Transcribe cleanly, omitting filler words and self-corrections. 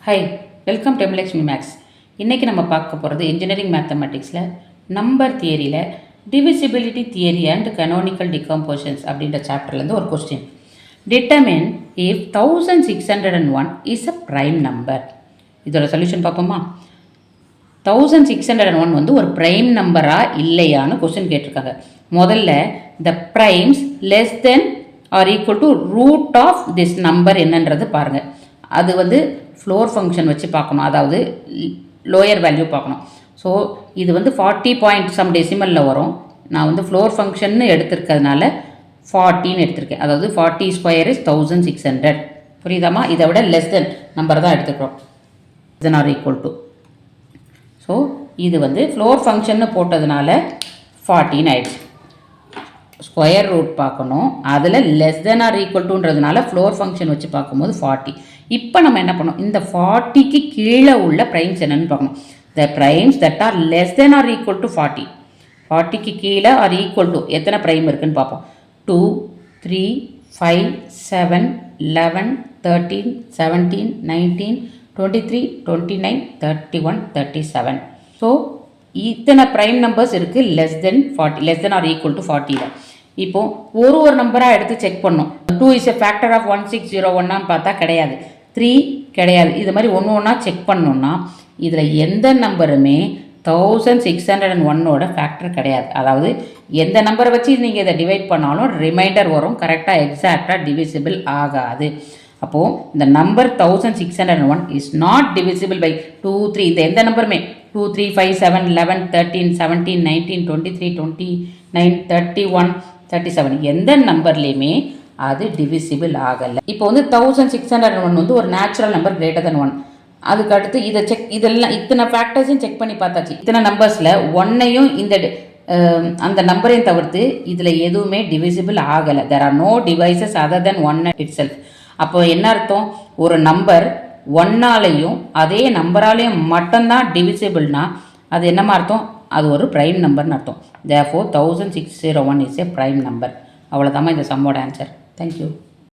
High, welcome to எம்லக்ஷ்மி maths. இன்றைக்கி நம்ம பார்க்க போகிறது engineering மேத்தமெட்டிக்ஸில் number தியரியில் divisibility theory and canonical டிகம்போசிஷன்ஸ் அப்படின்ற சாப்டர்லேருந்து ஒரு question. Determine if 1601 is a prime number. இதோட சொல்யூஷன் பார்ப்போமா? 1601 வந்து ஒரு ப்ரைம் நம்பராக இல்லையான்னு கொஸ்டின் கேட்டிருக்காங்க. முதல்ல the primes less than or equal to root of this number என்னன்றது பாருங்கள். அது வந்து ஃப்ளோர் ஃபங்க்ஷன் வச்சு பார்க்கணும், அதாவது லோயர் வேல்யூ பார்க்கணும். ஸோ இது வந்து 40 பாயிண்ட் சம் டெசிமலில் வரும். நான் வந்து ஃப்ளோர் ஃபங்க்ஷன்னு எடுத்திருக்கிறதுனால 40ன்னு எடுத்திருக்கேன். அதாவது 40 ஸ்கொயர் இஸ் 1600. புரியுதாமா? இதை விட லெஸ் தென் நம்பர் தான் எடுத்துக்கிறோம், தென் ஆர் ஈக்குவல் டு. ஸோ இது வந்து ஃப்ளோர் ஃபங்க்ஷன்னு போட்டதுனால 40ன்னு ஆயிடுச்சு. ஸ்கொயர் ரூட் பார்க்கணும், அதில் லெஸ் தென் ஆர் ஈக்குவல் டுன்றதுனால ஃப்ளோர் ஃபங்க்ஷன் வச்சு பார்க்கும்போது 40. இப்போ நம்ம என்ன பண்ணோம், இந்த 40க்கு கீழே உள்ள ப்ரைம்ஸ் என்னென்னு பார்க்கணும். The primes that are less than or equal to 40. 40க்கு கீழே ஆர் ஈக்குவல் டு எத்தனை ப்ரைம் இருக்குதுன்னு பார்ப்போம். 2, 3, 5, 7, 11, 13, 17, 19, 23, 29, 31, 37. ஸோ இத்தனை ப்ரைம் நம்பர்ஸ் இருக்குது less than 40, less than or equal to 40. இப்போது ஒரு நம்பராக எடுத்து செக் பண்ணோம். 2 இஸ் எ ஃபேக்டர் ஆஃப் 1601 பார்த்தா கிடையாது, 3 கிடையாது. இது மாதிரி ஒன்று செக் பண்ணோன்னா இதில் எந்த நம்பருமே 1601ஓட ஃபேக்டர் கிடையாது. அதாவது எந்த நம்பரை வச்சு நீங்கள் இதை டிவைட் பண்ணாலும் ரிமைண்டர் வரும், கரெக்டாக எக்ஸாக்டாக டிவிசிபிள் ஆகாது. அப்போது இந்த number 1601 is not divisible by 2, 3. இந்த எந்த நம்பருமே 2, 3, 5, 7, 11, 13, 17, 19, 23, 29, 31, 37 எந்த நம்பர்லேயுமே அது டிவிசிபிள் ஆகலை. இப்போ வந்து 1601 வந்து ஒரு நேச்சுரல் நம்பர் கிரேட்டர் தென் 1. அதுக்கு அடுத்து இதை இதெல்லாம் இத்தனை ஃபேக்டர்ஸையும் செக் பண்ணி பார்த்தாச்சு. இத்தனை நம்பர்ஸில் ஒன்னையும் இந்த அந்த நம்பரையும் தவிர்த்து இதில் எதுவுமே டிவிசிபிள் ஆகலை. There are no divisors other than 1 itself. அப்போ என்ன அர்த்தம், ஒரு நம்பர் 1ஆலையும் அதே நம்பராலையும் மட்டும்தான் டிவிசிபிள்னா அது என்னமா அர்த்தம், அது ஒரு ப்ரைம் நம்பர்னு அர்த்தம். Therefore 1601 is a prime number. அவ்வளோதாம்மா இந்த சம்மோட ஆன்சர். தேங்க்யூ.